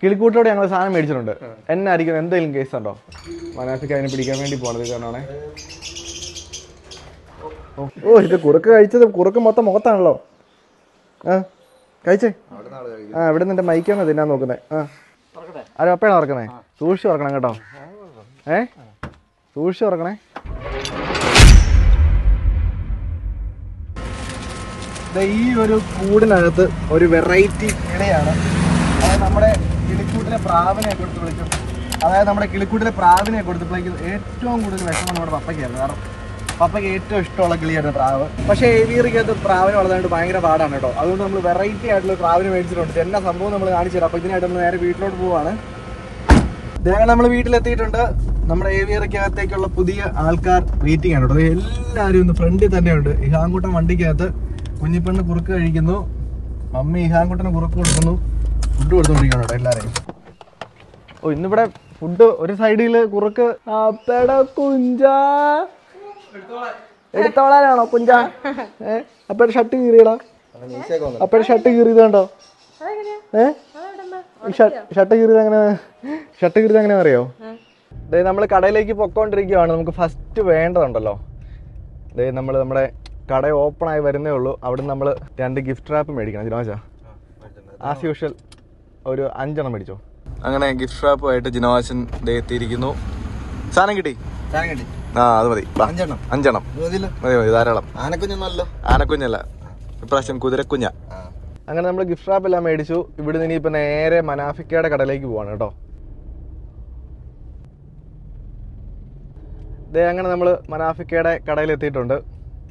കിളിക്കൂട്ടിലൂടെ ഞങ്ങൾ സാധനം മേടിച്ചിട്ടുണ്ട്. എന്നായിരിക്കും എന്തെങ്കിലും കേസ് ഉണ്ടോ? മനാഫിക്ക് അതിനെ പിടിക്കാൻ വേണ്ടി പോണത് കാരണമാണേ. ഓ ഇത് കുറുക്ക് കഴിച്ചത്, കുറുക്ക് മൊത്തം മുഖത്താണല്ലോ. ആ കഴിച്ചേ. ഇവിടെ നിന്റെ മൈക്കാണ് തിന്നാൻ നോക്കുന്നത്. ആരും അപ്പയാണ് ഉറക്കണേ? സൂക്ഷിച്ച് ഉറക്കണം കേട്ടോ. സൂക്ഷിച്ച് ഉറക്കണേ. ഈ ഒരു കൂടിനകത്ത് ഒരു വെറൈറ്റി ഇലയാണ്. അതായത് നമ്മുടെ കിളിക്കൂട്ടിലെ പ്രാവിനെ കൊടുത്ത് വിളിക്കും. കൊടുത്തപ്പോഴേക്കും ഏറ്റവും കൂടുതൽ വിഷമം നമ്മുടെ പപ്പയ്ക്കായിരുന്നു. കാരണം പപ്പയ്ക്ക് ഏറ്റവും ഇഷ്ടമുള്ള കിളിയായിരുന്നു പ്രാവ്. പക്ഷേ ഏവിയറിക്കകത്ത് പ്രാവിനെ വളർത്താനായിട്ട് ഭയങ്കര പാടാണ് കേട്ടോ. അതുകൊണ്ട് നമ്മൾ വെറൈറ്റി ആയിട്ടുള്ള പ്രാവിനെ മേടിച്ചിട്ടുണ്ട്. എന്നാ സംഭവം നമ്മൾ കാണിച്ചു തരാം. അപ്പോൾ ഇതിനായിട്ട് നമ്മൾ നേരെ വീട്ടിലോട്ട് പോവാണ്. ഇദ്ദേഹം നമ്മൾ വീട്ടിലെത്തിയിട്ടുണ്ട്. നമ്മുടെ ഏവിയറിക്കകത്തേക്കുള്ള പുതിയ ആൾക്കാർ വെയിറ്റിംഗ് ആണ് കേട്ടോ. എല്ലാവരും ഒന്ന് ഫ്രണ്ടിൽ തന്നെയുണ്ട്. ഇഹാങ്കൂട്ടൻ വണ്ടിക്കകത്ത്, കുഞ്ഞിപ്പെണ്ണ് കുറുക്ക് കഴിക്കുന്നു, മമ്മി ഇഹാങ്കൂട്ടന് കുറുക്ക് കൊടുക്കുന്നു, ഫുഡ് കൊടുത്തോണ്ടിരിക്കണം കേട്ടോ എല്ലാവരെയും. ഓ ഇന്നിവിടെ ഫുഡ് ഒരു സൈഡിൽ കുറുക്ക്. എടുത്തോളാനാണോ കുഞ്ച? അപ്പയുടെ ഷർട്ട് കീറിയടാ. അപ്പയുടെ ഷർട്ട് കീറിയതുണ്ടോ? ഷർട്ട് കീറിയത് എങ്ങനെ അറിയോ? അതായത് നമ്മൾ കടയിലേക്ക് പൊക്കോണ്ടിരിക്കുകയാണ്. നമുക്ക് ഫസ്റ്റ് വേണ്ടതുണ്ടല്ലോ, അതായത് നമ്മുടെ കട ഓപ്പൺ ആയി വരുന്നേ ഉള്ളൂ. അവിടെ നിന്ന് നമ്മൾ 2 ഗിഫ്റ്റ് റാപ്പ് മേടിക്കണം. ജിനോജ ആസ് യൂഷ്വൽ ഒരു 5 എണ്ണം മേടിച്ചോ. അങ്ങനെ ഗിഫ്റ്റ് റാപ്പുമായിട്ട് ജിനോജൻ എത്തിയിരിക്കുന്നു. സാധനം കിട്ടി? ആ അത് മതി. 5 എണ്ണം മതി ധാരാളം. ആനക്കുഞ്ഞല്ല, ഇപ്രാവശ്യം കുതിരക്കുഞ്ഞ. അങ്ങനെ നമ്മൾ ഗിഫ്റ്റ് റാപ്പ് എല്ലാം മേടിച്ചു. ഇവിടെ നിന്ന് ഇനിയിപ്പോൾ നേരെ മനാഫിക്കയുടെ കടയിലേക്ക് പോവാണ് കേട്ടോ. അങ്ങനെ നമ്മൾ മനാഫിക്കയുടെ കടയിൽ എത്തിയിട്ടുണ്ട്.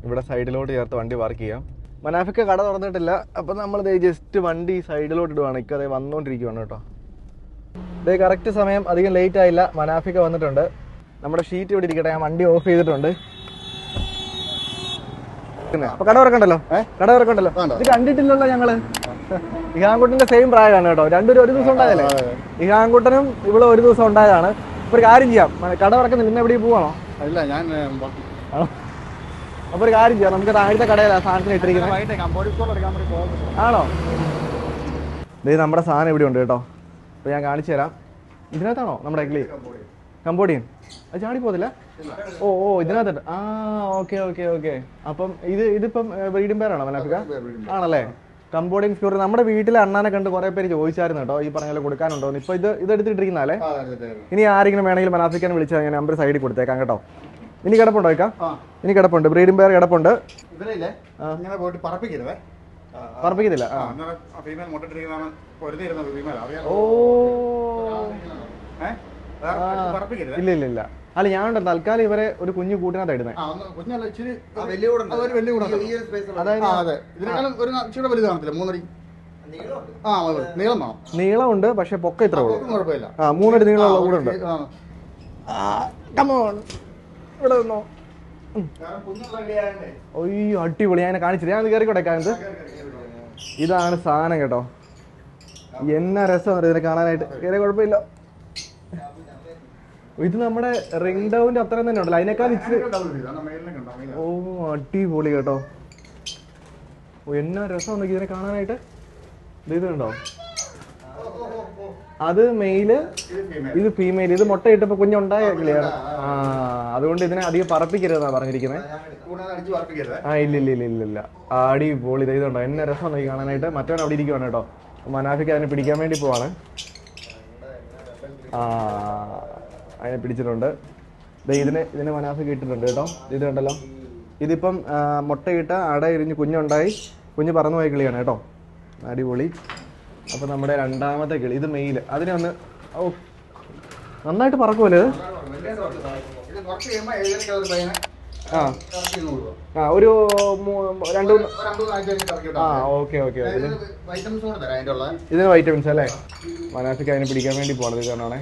ഇവിടെ സൈഡിലോട്ട് ചേർത്ത് വണ്ടി പാർക്ക് ചെയ്യാം. മനാഫിക്ക കട തുറന്നിട്ടില്ല. അപ്പം നമ്മൾ ജസ്റ്റ് വണ്ടി സൈഡിലോട്ട് ഇടുവാണ്. ഇക്കതേ വന്നുകൊണ്ടിരിക്കുവാണ് കേട്ടോ. ഇതേ കറക്റ്റ് സമയം, അധികം ലേറ്റ് ആയില്ല. മനാഫിക്ക വന്നിട്ടുണ്ട്. നമ്മുടെ ഷീറ്റ് ഇവിടെ ഇരിക്കട്ടെ, ഞാൻ വണ്ടി ഓഫ് ചെയ്തിട്ടുണ്ട്. അപ്പൊ കട തുറക്കണ്ടല്ലോ. ഇത് കണ്ടിട്ടില്ലല്ലോ ഞങ്ങള്. ഇഹാങ്കുട്ടന്റെ സെയിം പ്രായമാണ് കേട്ടോ. രണ്ടുപേരും ഒരു ദിവസം ഉണ്ടായതല്ലേ. ഇഹാങ്കുട്ടനും ഇവിടെ ഒരു ദിവസം ഉണ്ടായതാണ്. ഇപ്പൊ ഒരു കാര്യം ചെയ്യാം, കട തുറക്കുന്നില്ല. ഇന്ന് എവിടെ പോവാണോ? അപ്പൊ ഒരു കാര്യം ചെയ്യാം, നമുക്ക് താഴത്തെ കടയിലാണ് സാധനത്തിന് ഇട്ടിരിക്കുന്നത്. ആണോ? ഇത് നമ്മുടെ സാധനം ഇവിടെ ഉണ്ട് കേട്ടോ. അപ്പൊ ഞാൻ കാണിച്ചു തരാം. ഇതിനകത്താണോ നമ്മുടെ കിളി? കമ്പോഡിയൻ. അത് ചാടി പോകത്തില്ല. ഓ ഇതിനകത്ത്. ആ ഓക്കെ. അപ്പം ഇതിപ്പം ബ്രീഡിംഗ് പേരാണോ മനാഫിക്ക? ആണല്ലേ. Cambodian fury. നമ്മുടെ വീട്ടിലെ അണ്ണാനെ കണ്ട് കുറെ പേര് ചോദിച്ചായിരുന്നു കേട്ടോ, ഈ പറഞ്ഞ പോലെ കൊടുക്കാനുണ്ടോ. ഇപ്പൊ ഇത് എടുത്തിട്ടിരിക്കുന്നല്ലേ. ഇനി ആരെങ്കിലും വേണമെങ്കിൽ മനാഫിക്കാൻ വിളിച്ചാൽ ഞാൻ നമ്പർ സൈഡിൽ കൊടുത്തേക്കാം കേട്ടോ. ഇനി കിടപ്പുണ്ടോ വയ്ക്കാം? ഇനി കിടപ്പുണ്ട്, ബ്രീഡിംഗ് പേർ കിടപ്പുണ്ട്. പറപ്പിക്കത്തില്ല. ഓ ഇല്ല. അല്ല ഞാനുണ്ട് തൽക്കാലം ഇവരെ ഒരു കുഞ്ഞു കൂട്ടിനകത്ത് ഇടുന്നത്. നീളമുണ്ട്, പക്ഷെ പൊക്ക ഇത്ര ഉള്ളൂ. 3 അടി നീളമുള്ള കൂടെ ഉണ്ട്. ഇവിടെ നിന്നോ. ഒയ്യോ അടിപൊളി. ഞാൻ കാണിച്ചിട്ട് ഞാൻ കയറിക്കോട്ടെ. ഇതാണ് സാധനം കേട്ടോ. എന്നാ രസമാണ് ഇതിനെ കാണാനായിട്ട്. കയറിയ കുഴപ്പമില്ല. ഇത് നമ്മുടെ റിംഗ് ഡൗണിന്റെ അത്രയും തന്നെ ഉണ്ടല്ലോ, അതിനേക്കാൾ ഇച്ചിരി. ഓ അടിപൊളി കേട്ടോ. എന്നാ രസം ഇതിനെ കാണാനായിട്ട്. ഇത് കണ്ടോ, അത് മെയില്, ഇത് ഫീമെയിൽ. ഇത് മുട്ടയിട്ടപ്പോ കുഞ്ഞുണ്ടായ കിളിയാണ്. അതുകൊണ്ട് ഇതിനെ അധികം പറപ്പിക്കരുതെന്നാ പറഞ്ഞിരിക്കുന്നത്. ഇല്ല. അടിപൊളി. ഇതുണ്ടോ എന്നെ രസം നോക്കി കാണാനായിട്ട്. മറ്റവൻ അവിടെ ഇരിക്കുവാണ് കേട്ടോ. മനാഫിക്ക് അതിനെ പിടിക്കാൻ വേണ്ടി പോവാണ്. അതിനെ പിടിച്ചിട്ടുണ്ട്. ഇതിനെ മനാഫിക്ക് ഇട്ടിട്ടുണ്ട് കേട്ടോ. ഇത് കണ്ടല്ലോ. ഇതിപ്പം മുട്ടയിട്ട് അട എരിഞ്ഞ് കുഞ്ഞുണ്ടായി, കുഞ്ഞ് പറന്നു പോയ കിളിയാണ് കേട്ടോ. അടിപൊളി. അപ്പം നമ്മുടെ രണ്ടാമത്തെ കിളി, ഇത് മെയില്. അതിനെ ഒന്ന് നന്നായിട്ട് പറക്കുമല്ലോ ഇത്. ഒരു 2 ഓക്കെ. ഇതിന് വൈറ്റമിൻസ് അല്ലേ. മനാഫിക്ക് അതിനെ പിടിക്കാൻ വേണ്ടി പോണത് കാരണമാണേ.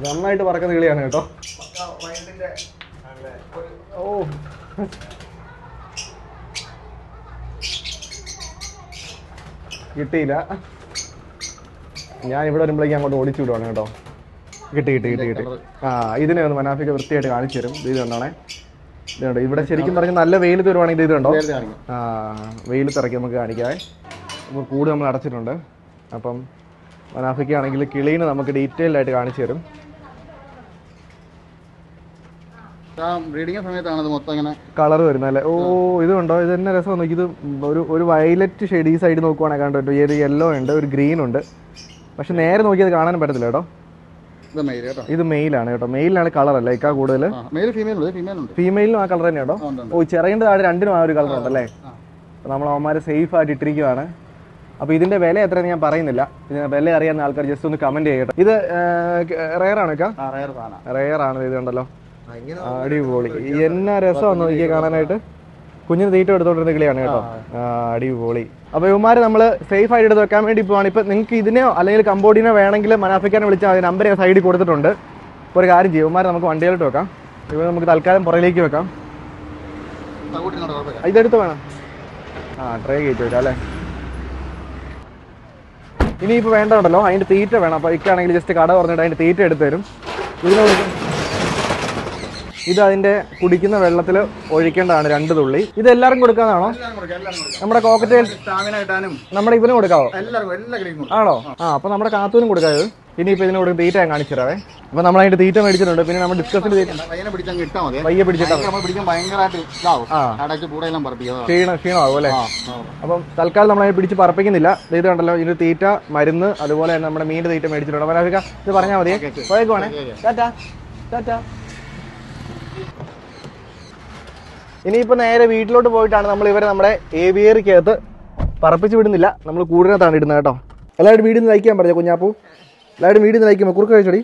നന്നായിട്ട് പറക്കുന്ന കിളിയാണ് കേട്ടോ. കിട്ടിയില്ല. ഞാൻ ഇവിടെ വരുമ്പോഴേക്കും അങ്ങോട്ട് ഓടിച്ചു വിടുവാണ് കേട്ടോ. കിട്ടി. ഇതിനെ ഒന്ന് മനാഫിക്ക് വൃത്തിയായിട്ട് കാണിച്ചു തരും. ഇത് കണ്ടോണേ. ഇത് കണ്ടോ. ഇവിടെ ശരിക്കും പറഞ്ഞാൽ നല്ല വെയിൽ തരുവാണെങ്കിൽ ഇത് കണ്ടോ. വെയിൽ തിറക്കി നമുക്ക് കാണിക്കാവേ. കൂട് നമ്മൾ അടച്ചിട്ടുണ്ട്. അപ്പം മനാഫയ്ക്കാണെങ്കിൽ കിളീനെ നമുക്ക് ഡീറ്റെയിൽഡ് ആയിട്ട് കാണിച്ചു തരും. ബ്രീഡിംഗ് സമയത്താണ് ഇത് മൊത്തം ഇങ്ങനെ കളർ വരുന്നല്ലേ. ഓ ഇത് കണ്ടോ, ഇത് തന്നെ രസം നോക്കി. ഇത് ഒരു വയലറ്റ് ഷെയ്ഡ് ഈ സൈഡ് നോക്കുവാണെങ്കിൽ കണ്ടോ, ഒരു യെല്ലോ ഉണ്ട്, ഒരു ഗ്രീൻ ഉണ്ട്. പക്ഷെ നേരെ നോക്കിയത് കാണാനും പറ്റത്തില്ല കേട്ടോ. ഇത് മെയിലാണ് കേട്ടോ. മെയിലാണ് കളർ അല്ലേ ഇക്കാ കൂടുതൽ. ഫീമെയിലും ആ കളർ തന്നെ കേട്ടോ. ഓ ചെറിയ താഴെ രണ്ടിനും ആ ഒരു കളർ ഉണ്ടല്ലേ. അപ്പോൾ നമ്മൾ അവന്മാർ സേഫ് ആയിട്ട് ഇട്ടിരിക്കുകയാണ്. അപ്പോൾ ഇതിന്റെ വില എത്രയെന്ന് ഞാൻ പറയുന്നില്ല. ഇതിന്റെ വില അറിയാവുന്ന ആൾക്കാർ ജസ്റ്റ് ഒന്ന് കമന്റ് ചെയ്യട്ടെ. ഇത് റെയറാണ് ഇക്കാ? റെയറാണ്. ഇത് കണ്ടല്ലോ, അടിപൊളി. എന്നാ രസമാണ് നോക്കിയാൽ കാണാനായിട്ട്. കുഞ്ഞിന് തീറ്റ എടുത്തോണ്ടിരുന്ന കിളിയാണ് കേട്ടോ. അടിപൊളി. അപ്പോൾ ഇവന്മാര് നമ്മൾ സേഫ് ആയിട്ട് എടുത്ത് വെക്കാൻ വേണ്ടി പോവാണ്. ഇപ്പം നിങ്ങൾക്ക് ഇതിനെയോ അല്ലെങ്കിൽ കമ്പോഡിനോ വേണമെങ്കിൽ മനാഫിക്കാനെ വിളിച്ചാൽ മതി. നമ്പർ ഞാൻ സൈഡിൽ കൊടുത്തിട്ടുണ്ട്. ഇപ്പോൾ ഒരു കാര്യം ചെയ്യും, ഇവന്മാരെ നമുക്ക് വണ്ടിയിലോട്ട് വെക്കാം. ഇവ നമുക്ക് തൽക്കാലം പുറകിലേക്ക് വെക്കാം. ഇതെടുത്ത് വേണം. ട്രേ കയറ്റി വെക്കാം അല്ലേ. ഇനിയിപ്പോൾ വേണ്ടതുണ്ടല്ലോ, അതിൻ്റെ തീറ്റ വേണം. അപ്പോൾ ഇക്കാണെങ്കിൽ ജസ്റ്റ് കട പറഞ്ഞിട്ട് അതിൻ്റെ തീറ്റ എടുത്ത് തരും. ഇതിനെ ഇത് അതിന്റെ കുടിക്കുന്ന വെള്ളത്തിൽ ഒഴിക്കേണ്ടതാണ് 2 തുള്ളി. ഇത് എല്ലാവർക്കും കൊടുക്കാനാണോ? നമ്മുടെ കോക്കറ്റെയിൽ നമ്മുടെ ഇവനും കൊടുക്കാവോ? ആണോ? അപ്പൊ നമ്മുടെ കാത്തൂനും കൊടുക്കാത്. ഇനിയിപ്പോ ഇതിന് കൊടുക്കുന്ന തീറ്റ ഞാൻ കാണിച്ചു തരാവേ. അപ്പൊ നമ്മൾ അതിന്റെ തീറ്റ മേടിച്ചിട്ടുണ്ട്. പിന്നെ നമ്മൾ ഡിസ്കസിൽ പയ്യെ പിടിച്ചിട്ടാ ക്ഷീണമാകും അല്ലേ. അപ്പം തൽക്കാലം നമ്മൾ അതിനെ പിടിച്ച് പറപ്പിക്കുന്നില്ല. ഇത് കണ്ടല്ലോ, ഇതിന് തീറ്റ, മരുന്ന്, അതുപോലെ തന്നെ നമ്മുടെ മീനിന്റെ തീറ്റ മേടിച്ചിട്ടുണ്ട്. മനാഫിക്ക ഇത് പറഞ്ഞാൽ മതിയേ. പോയേക്കുവാണേ. ടാറ്റാ ടാറ്റാ. ഇനിയിപ്പോൾ നേരെ വീട്ടിലോട്ട് പോയിട്ടാണ് നമ്മൾ ഇവരെ നമ്മുടെ ഏവിയറിക്കകത്ത് പറപ്പിച്ച് വിടുന്നില്ല. നമ്മൾ കൂടിനകത്താണ് ഇടുന്നത് കേട്ടോ. എല്ലാവരും വീടിൽ നിന്ന് കഴിക്കാൻ പറഞ്ഞോ കുഞ്ഞാപ്പൂ. എല്ലാവരും വീടിൽ നിന്ന് കഴിക്കുമ്പോൾ കുറുക്ക് കഴിച്ചോടി.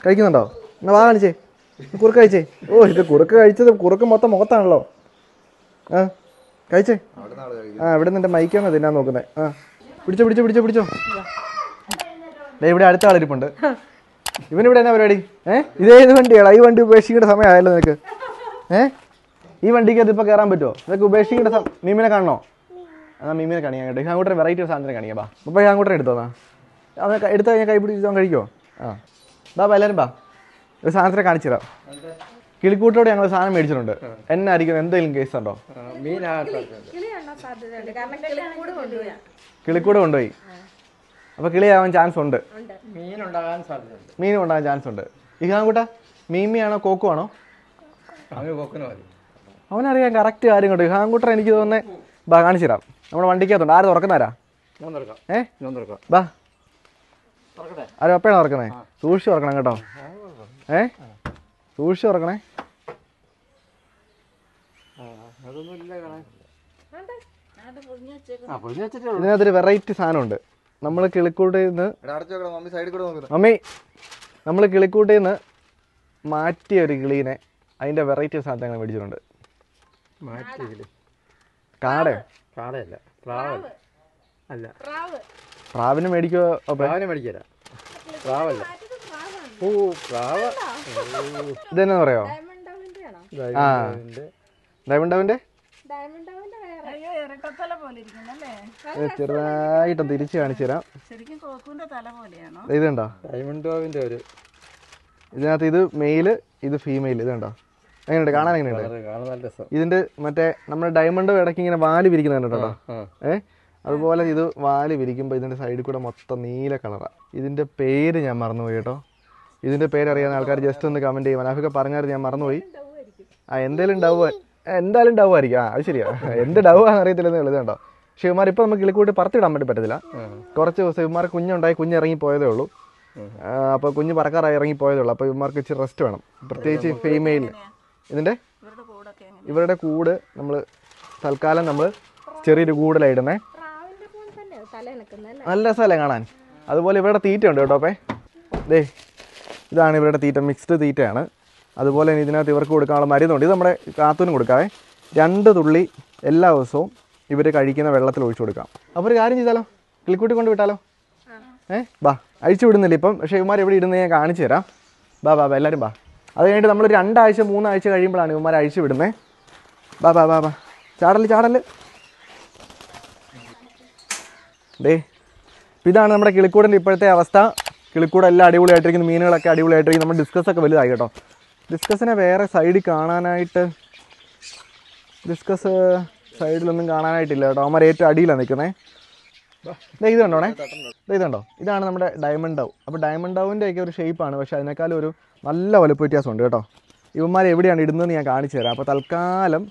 കഴിക്കുന്നുണ്ടോ? എന്നാൽ വാ കാണിച്ചേ. കുറുക്ക് കഴിച്ചേ. ഓ ഇത് കുറുക്ക് കഴിച്ചത് കുറുക്ക് മൊത്തം മുഖത്താണല്ലോ. കഴിച്ചേ. ഇവിടെ നിന്ന് എൻ്റെ മൈക്കാണ് തിന്നാൻ നോക്കുന്നത്. പിടിച്ചോ പിടിച്ചോ പിടിച്ചോ പിടിച്ചോ. ഇവിടെ അടുത്ത ആളിരിപ്പുണ്ട്. ഇവനിവിടെ എന്നാ പരിപാടി? ഇതേത് വണ്ടിയാണ്? ഈ വണ്ടി ഉപേക്ഷിക്കേണ്ട സമയമായല്ലോ നിനക്ക്. ഈ വണ്ടിക്ക് അതിപ്പോൾ കയറാൻ പറ്റുമോ? ഇതൊക്കെ ഉപേക്ഷിക്കേണ്ട മീമിനെ കാണണോ? മീമിനെ കാണിയാൻ കേട്ടോ. അങ്ങോട്ട് വെറൈറ്റി സാധനം കാണിയാ. ബാ അപ്പോൾ അങ്ങോട്ടേ എടുത്തോന്നാ. അവനെ എടുത്ത് കഴിഞ്ഞാൽ കൈ പിടിച്ച് കഴിക്കുമോ? ബാ എല്ലാവരും ബാ, ഒരു സാധനത്തിനെ കാണിച്ചു തരാം. കിളിക്കൂട്ടോടെ ഞങ്ങൾ സാധനം മേടിച്ചിട്ടുണ്ട്. എന്നായിരിക്കും എന്തെങ്കിലും കേസ് ഉണ്ടോ? കിളിക്കൂട് കൊണ്ടുപോയി. അപ്പോൾ കിളിയാവാൻ ചാൻസ് ഉണ്ട്. മീനും ഉണ്ടാകാൻ ചാൻസ് ഉണ്ട്. ഇഹാങ്കൂട്ട മീമിയാണോ കോക്കുവാണോ? അവനറിയാം കറക്റ്റ് കാര്യം കേട്ടോ. ഇഹാങ്കൂട്ടർ എനിക്ക് തോന്നുന്നത് ബാ കാണിച്ചു തരാം. നമ്മുടെ വണ്ടിക്കകത്തുണ്ട്. ആര് തുറക്കുന്നാരാ? ബാ ആരും അപ്പഴാണ് തുറക്കുന്നേ. സൂക്ഷിച്ച് തുറക്കണം കേട്ടോ. സൂക്ഷിച്ച് തുറക്കണേ. ഇതിനകത്തൊരു വെറൈറ്റി സാധനമുണ്ട്. നമ്മൾ കിളിക്കൂട്ടിൽ നിന്ന് മമ്മി നമ്മൾ കിളിക്കൂട്ടിൽ നിന്ന് മാറ്റിയ ഒരു കിളീനെ അതിന്റെ വെറൈറ്റി സാധനങ്ങൾ മേടിച്ചിട്ടുണ്ട്. പ്രാവിന് മേടിക്കോ? ഇതെന്നാ പറയോ? ഡയമണ്ട് ചെറുതായിട്ട് തിരിച്ചു കാണിച്ചു തരാം. ഇതുണ്ടോ ഇതിനകത്ത്? ഇത് മെയില്, ഇത് ഫീമെയിൽ. ഇതുണ്ടോ? എങ്ങനെയുണ്ട് കാണാൻ? എങ്ങനെയുണ്ട്? ഇതിന്റെ മറ്റേ നമ്മുടെ ഡയമണ്ട് ഇടയ്ക്ക് ഇങ്ങനെ വാല് വിരിക്കുന്നത് കണ്ടോ? അതുപോലെ ഇത് വാല് വിരിക്കുമ്പോൾ ഇതിന്റെ സൈഡിൽ കൂടെ മൊത്തം നീല കളറാണ്. ഇതിന്റെ പേര് ഞാൻ മറന്നുപോയി കേട്ടോ. ഇതിന്റെ പേര് അറിയാവുന്ന ആൾക്കാർ ജസ്റ്റ് ഒന്ന് കമന്റ് ചെയ്യും. മനാഫിക്ക പറഞ്ഞായിരുന്നു, ഞാൻ മറന്നുപോയി. എന്തായാലും ഡവ് ആയിരിക്കും. അത് ശരിയാ. എന്ത് ഡവ് ആണെന്ന് അറിയത്തില്ലെന്ന് എഴുതണ്ടോ. പക്ഷെ ഇവന്മാർ ഇപ്പൊ നമുക്ക് കിളിക്കൂട്ടി പറത്തിടാൻ വേണ്ടി പറ്റത്തില്ല. കുറച്ച് ദിവസം ഇവന്മാർ കുഞ്ഞുണ്ടായി, കുഞ്ഞിറങ്ങി പോയതേ ഉള്ളൂ. അപ്പോൾ കുഞ്ഞ് പറക്കാറായി ഇറങ്ങി പോയതേ ഉള്ളൂ. അപ്പോൾ ഇവന്മാർക്ക് ഇച്ചിരി റെസ്റ്റ് വേണം, പ്രത്യേകിച്ച് ഫീമെയിലിന്. ഇവരുടെ കൂട് നമ്മൾ തൽക്കാലം നമ്മൾ ചെറിയൊരു കൂടിലായിടുന്നേ. നല്ല രസമല്ലേ കാണാൻ? അതുപോലെ ഇവരുടെ തീറ്റ ഉണ്ട് കേട്ടോ. അപ്പേ ഇതാണ് ഇവരുടെ തീറ്റ. മിക്സ്ഡ് തീറ്റയാണ്. അതുപോലെ തന്നെ ഇതിനകത്ത് ഇവർക്ക് കൊടുക്കാനുള്ള മരുന്നുണ്ട്. ഇത് നമ്മുടെ കാത്തൂനും കൊടുക്കാവേ. 2 തുള്ളി എല്ലാ ദിവസവും ഇവർ കഴിക്കുന്ന വെള്ളത്തിൽ ഒഴിച്ചു കൊടുക്കാം. അപ്പോൾ ഒരു കാര്യം ചെയ്താലോ, കിളിക്കൂട്ടി കൊണ്ട് വിട്ടാലോ? ബാ അഴിച്ചു വിടുന്നില്ല ഇപ്പം. പക്ഷേ ഇവന്മാർ എവിടെ ഇടുന്നത് ഞാൻ കാണിച്ചു തരാം. ബാ എല്ലാവരും ബാ. അത് കഴിഞ്ഞിട്ട് നമ്മൾ 2 ആഴ്ച 3 ആഴ്ച കഴിയുമ്പോഴാണ് ഇവന്മാർ അഴിച്ചു വിടുന്നത്. ബാ ചാടല്. ഇതാണ് നമ്മുടെ കിളിക്കൂടിൻ്റെ ഇപ്പോഴത്തെ അവസ്ഥ. കിളിക്കൂടെല്ലാം അടിപൊളിയായിട്ടിരിക്കുന്നു. മീനുകളൊക്കെ അടിപൊളിയായിട്ടിരിക്കും. നമ്മുടെ ഡിസ്കസൊക്കെ വലുതായി കേട്ടോ. ഡിസ്കസിനെ വേറെ സൈഡിൽ കാണാനായിട്ട്, ഡിസ്കസ് സൈഡിലൊന്നും കാണാനായിട്ടില്ല കേട്ടോ. അവന്മാർ ഏറ്റവും അടിയിലാണ് നിൽക്കുന്നത്. ഇത് കണ്ടോണേ, ഇതുണ്ടോ, ഇതാണ് നമ്മുടെ ഡയമണ്ട് ഡവ്. അപ്പോൾ ഡയമണ്ട് ഡവിൻ്റെ ഒക്കെ ഒരു ഷേപ്പാണ്, പക്ഷേ അതിനേക്കാളും ഒരു നല്ല വലുപ്പ വ്യത്യാസമുണ്ട് കേട്ടോ. ഇവന്മാർ എവിടെയാണ് ഇടുന്നതെന്ന് ഞാൻ കാണിച്ചു തരാം. അപ്പോൾ തൽക്കാലം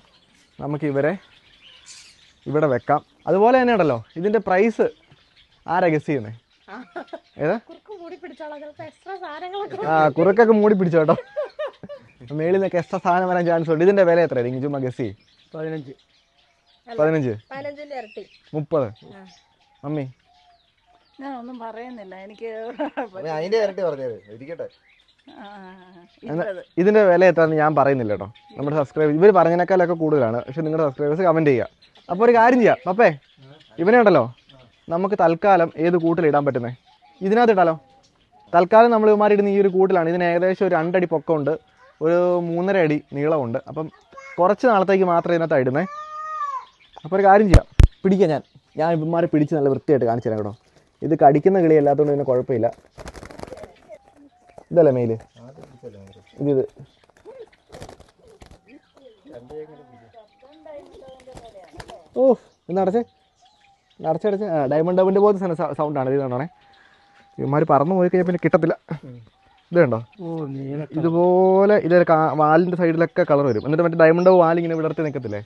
നമുക്ക് ഇവരെ ഇവിടെ വെക്കാം. അതുപോലെ തന്നെ ഉണ്ടല്ലോ, ഇതിൻ്റെ പ്രൈസ് ആരാ ഗസ് ചെയ്യുന്നത്? ഏതാ? കുറുക്കൊക്കെ മൂടി പിടിച്ചോ കേട്ടോ. മേളിൽ നിന്നൊക്കെ എക്സ്ട്രാ സാധനം വരാൻ ചാൻസ് ഉണ്ട്. ഇതിൻ്റെ വില എത്രയായിരിക്കും? ചുമ്മാ ഗസ് ചെയ്യും. 15, 30. മമ്മി ഞാൻ ഒന്നും പറയുന്നില്ല, എനിക്ക് അതിന്റെ ഇരട്ടി പറഞ്ഞത് ഇരിക്കട്ടെ. ഇതിന്റെ വില എത്രയാണെന്ന് ഞാൻ പറയുന്നില്ല കേട്ടോ. നമ്മുടെ സബ്സ്ക്രൈബേഴ്സ് ഇവർ പറഞ്ഞതിനേക്കാളൊക്കെ കൂടുതലാണ്, പക്ഷെ നിങ്ങളുടെ സബ്സ്ക്രൈബേഴ്സ് കമന്റ് ചെയ്യുക. അപ്പോൾ ഒരു കാര്യം ചെയ്യാം പപ്പേ, ഇവനെ ഉണ്ടല്ലോ നമുക്ക് തൽക്കാലം ഏത് കൂട്ടിലിടാൻ പറ്റുന്നത്? ഇതിനകത്ത് ഇട്ടാലോ? തൽക്കാലം നമ്മൾ ഇവന്മാരിടുന്ന ഈ ഒരു കൂട്ടിലാണ്. ഇതിന് ഏകദേശം ഒരു 2 അടി പൊക്കമുണ്ട്, ഒരു 3.5 അടി നീളമുണ്ട്. അപ്പം കുറച്ച് നാളത്തേക്ക് മാത്രമേ ഇതിനകത്ത് ഇടുന്നേ. അപ്പോൾ ഒരു കാര്യം ചെയ്യാം, പിടിക്കാം. ഞാൻ ഇവന്മാരെ പിടിച്ച് നല്ല വൃത്തിയായിട്ട് കാണിച്ചു തരാം കേട്ടോ. ഇത് കടിക്കുന്ന കിളി അല്ലാത്തതുകൊണ്ട് ഇതിന് കുഴപ്പമില്ല. ഇതല്ലേ മെയില്? ഇത് ഓ ഇത് അടച്ചടച്ച് ഡയമണ്ട് ഡബിൻ്റെ പോലത്തെ സൗണ്ടാണ്. ഇത് കണ്ടോണേ, ഇവന്മാർ പറന്നു പോയി കഴിഞ്ഞാൽ പിന്നെ കിട്ടത്തില്ല. ഇത് കണ്ടോ, ഇതുപോലെ ഇതൊരു വാലിൻ്റെ സൈഡിലൊക്കെ കളർ വരും. എന്നിട്ട് മറ്റേ ഡയമണ്ട് ഡബ് വാലിങ്ങനെ വിടർത്തി നിൽക്കത്തില്ലേ,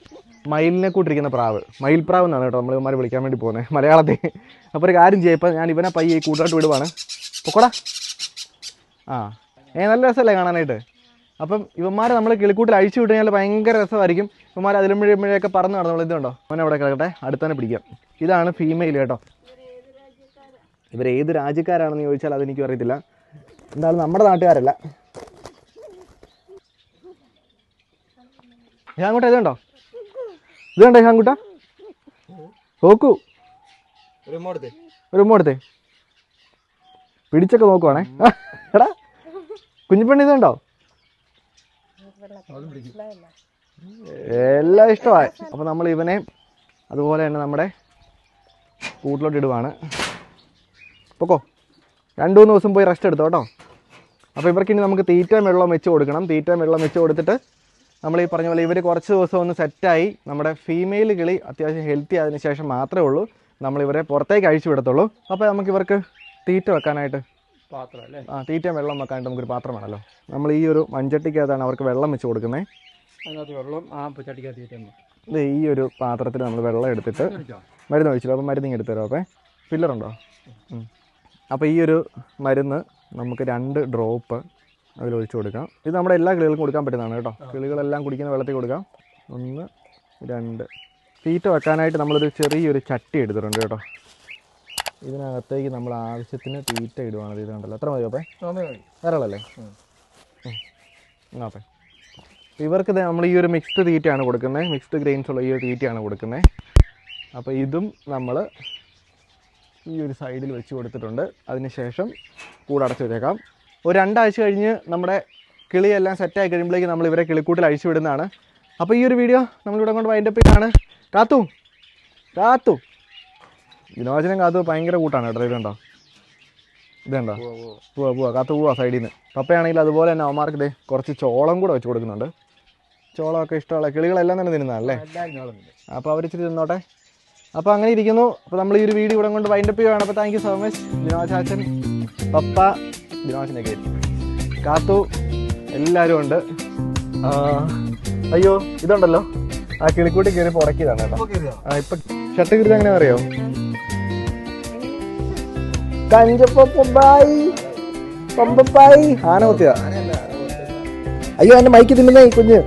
മയിലിനെ കൂട്ടിരിക്കുന്ന പ്രാവ്, മയിൽപ്രാവ് എന്നാണ് കേട്ടോ നമ്മൾ ഇവന്മാർ വിളിക്കാൻ വേണ്ടി പോകുന്നത് മലയാളത്തിൽ. അപ്പോൾ ഒരു കാര്യം ചെയ്യാം, ഇപ്പം ഞാൻ ഇവനെ പയ്യെ കൂട്ടായിട്ട് വിടുവാണ്. പൊക്കോടാ. നല്ല രസമല്ലേ കാണാനായിട്ട്? അപ്പം ഇവന്മാരെ നമ്മൾ കിളിക്കൂട്ടിൽ അഴിച്ചു വിട്ട് കഴിഞ്ഞാൽ ഭയങ്കര രസമായിരിക്കും. ഇവന്മാർ അതിലും മുഴുവൊക്കെ പറന്ന് നടന്നു. ഇതുണ്ടോ, അവനെ അവിടെ കിടക്കട്ടെ, അടുത്ത് തന്നെ പിടിക്കാം. ഇതാണ് ഫീമെയിൽ കേട്ടോ. ഇവർ ഏത് രാജ്യക്കാരാണെന്ന് ചോദിച്ചാൽ അതെനിക്കും അറിയത്തില്ല. എന്തായാലും നമ്മുടെ നാട്ടുകാരല്ല. ഷാങ്കുട്ട ഇതുണ്ടോ, ഷാങ്കുട്ട നോക്കൂ, ഒരു ഉമ്മ എടുത്തേ, പിടിച്ചൊക്കെ നോക്കുവാണേ. എടാ കുഞ്ഞിപ്പെണ്ണി ഇതുണ്ടോ? എല്ലാം ഇഷ്ടമായി. അപ്പോൾ നമ്മൾ ഇവനെ അതുപോലെ തന്നെ നമ്മുടെ കൂട്ടിലോട്ട് ഇടുവാണ്. പൊക്കോ, 2-3 ദിവസം പോയി റെസ്റ്റ് എടുത്തോ കേട്ടോ. അപ്പോൾ ഇവർക്കിനി നമുക്ക് തീറ്റയും വെള്ളം വെച്ച് കൊടുക്കണം. തീറ്റയും വെള്ളം വെച്ച് കൊടുത്തിട്ട് നമ്മൾ ഈ പറഞ്ഞ പോലെ ഇവർ കുറച്ച് ദിവസം ഒന്ന് സെറ്റായി നമ്മുടെ ഫീമെയിൽ കിളി അത്യാവശ്യം ഹെൽത്തി ആയതിനു ശേഷം മാത്രമേ ഉള്ളൂ നമ്മളിവരെ പുറത്തേക്ക് അഴിച്ചു വിടത്തുള്ളൂ. അപ്പോൾ നമുക്ക് ഇവർക്ക് തീറ്റ വെക്കാനായിട്ട് തീറ്റയും വെള്ളം വെക്കാനായിട്ട് നമുക്കൊരു പാത്രം വേണമല്ലോ. നമ്മൾ ഈ ഒരു മൺചട്ടിക്കകത്താണ് അവർക്ക് വെള്ളം വെച്ച് കൊടുക്കുന്നത്. ഇത് ഈ ഒരു പാത്രത്തിൽ നമ്മൾ വെള്ളം എടുത്തിട്ട് മരുന്ന് ഒഴിച്ചില്ല. അപ്പോൾ മരുന്ന് ഇങ്ങനെ എടുത്തു തരാം. അപ്പോൾ ഫില്ലറുണ്ടോ? അപ്പോൾ ഈ ഒരു മരുന്ന് നമുക്ക് 2 ഡ്രോപ്പ് അതിലൊഴിച്ച് കൊടുക്കാം. ഇത് നമ്മുടെ എല്ലാ കിളികൾക്കും കൊടുക്കാൻ പറ്റുന്നതാണ് കേട്ടോ. കിളികളെല്ലാം കുടിക്കുന്ന വെള്ളത്തിൽ കൊടുക്കാം. 1, 2. തീറ്റ വെക്കാനായിട്ട് നമ്മളൊരു ചെറിയൊരു ചട്ടി എടുത്തിട്ടുണ്ട് കേട്ടോ. ഇതിനകത്തേക്ക് നമ്മൾ ആവശ്യത്തിന് തീറ്റ ഇടുവാണ്. ഇത് കണ്ടല്ലോ, എത്ര മതിയോ? ധാരാളല്ലേ? അപ്പം ഇവർക്ക് നമ്മൾ ഈ ഒരു മിക്സ്ഡ് തീറ്റയാണ് കൊടുക്കുന്നത്, മിക്സ്ഡ് ഗ്രെയിൻസ് ഉള്ള ഈ ഒരു തീറ്റയാണ് കൊടുക്കുന്നത്. അപ്പോൾ ഇതും നമ്മൾ ഈ ഒരു സൈഡിൽ വെച്ച് കൊടുത്തിട്ടുണ്ട്. അതിനുശേഷം കൂടടച്ച് വെച്ചേക്കാം. ഒരു 2 ആഴ്ച കഴിഞ്ഞ് നമ്മുടെ കിളിയെല്ലാം സെറ്റായി കഴിയുമ്പോഴേക്ക് നമ്മൾ ഇവരെ കിളിക്കൂട്ടിൽ അഴിച്ചു വിടുന്നതാണ്. അപ്പോൾ ഈ ഒരു വീഡിയോ നമ്മളിവിടെ കൊണ്ട് വൈൻഡപ്പ് ചെയ്യാണ്. കാത്തു വിനോചനം കാത്തു ഭയങ്കര കൂട്ടാണ് കേട്ടോ. ഇതുണ്ടോ, പോവാ കാത്തു പോവാ സൈഡിൽ നിന്ന്. പപ്പയാണെങ്കിൽ അതുപോലെ തന്നെ അവന്മാർക്ക് ഇതേ കുറച്ച് ചോളം കൂടെ വെച്ച് കൊടുക്കുന്നുണ്ട്. ചോളമൊക്കെ ഇഷ്ടമുള്ള കിളികളെല്ലാം തന്നെ തിന്നുന്നതല്ലേ, അപ്പോൾ അവർ ഇച്ചിരി തിന്നോട്ടെ. അപ്പോൾ അങ്ങനെ ഇരിക്കുന്നു. അപ്പോൾ നമ്മൾ ഈ ഒരു വീഡിയോ ഇവിടെ കൊണ്ട് വൈൻഡപ്പ് ചെയ്യുകയാണ്. അപ്പോൾ താങ്ക് യു സോ മച്ച്. വിനോദാച്ചൻ, പപ്പ, വിനോദനൊക്കെ കാത്തു എല്ലാവരും ഉണ്ട്. അയ്യോ ഇതുണ്ടല്ലോ, ആ കിളിക്കൂട്ടി കയറി പുറക്കിയതാണ് കേട്ടോ. ഇപ്പം ഷർട്ട് കീറി അങ്ങനെ അറിയോ? ആന കുത്തിയതാ. അയ്യോ എന്റെ മൈക്ക് തിന്നുന്നേ കുഞ്ഞ്.